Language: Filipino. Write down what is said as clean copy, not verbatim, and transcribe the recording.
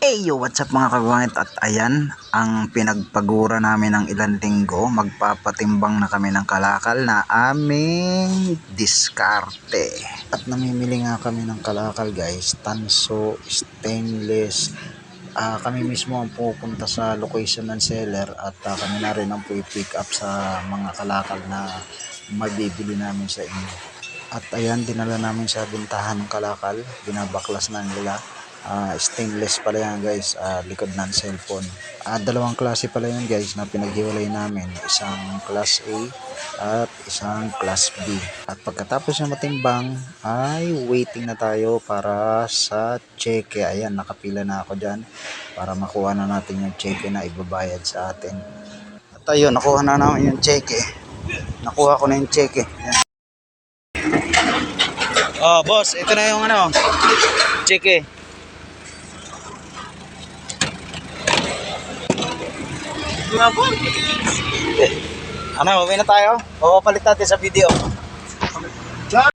Yo, what's up mga kabangit, at ayan ang pinagpagura namin ng ilang linggo. Magpapatimbang na kami ng kalakal na aming diskarte. At namimili nga kami ng kalakal guys, tanso, stainless. Kami mismo ang pupunta sa location ng seller at kami na rin ang pick up sa mga kalakal na mabibili namin sa inyo. At ayan, dinala namin sa bintahan ng kalakal, binabaklas na nila. Stainless pala yan guys, likod ng cellphone. Dalawang klase pala yan guys na pinaghiwalay namin, isang class A at isang class B. At pagkatapos na matimbang ay waiting na tayo para sa cheque. Ayan, nakapila na ako dyan para makuha na natin yung cheque na ibabayad sa atin. At ayun, nakuha na namin yung cheque. Nakuha ko na yung cheque. Ayan. Oh boss, ito na yung cheque. Ano, uwi na tayo? Papapalit natin sa video.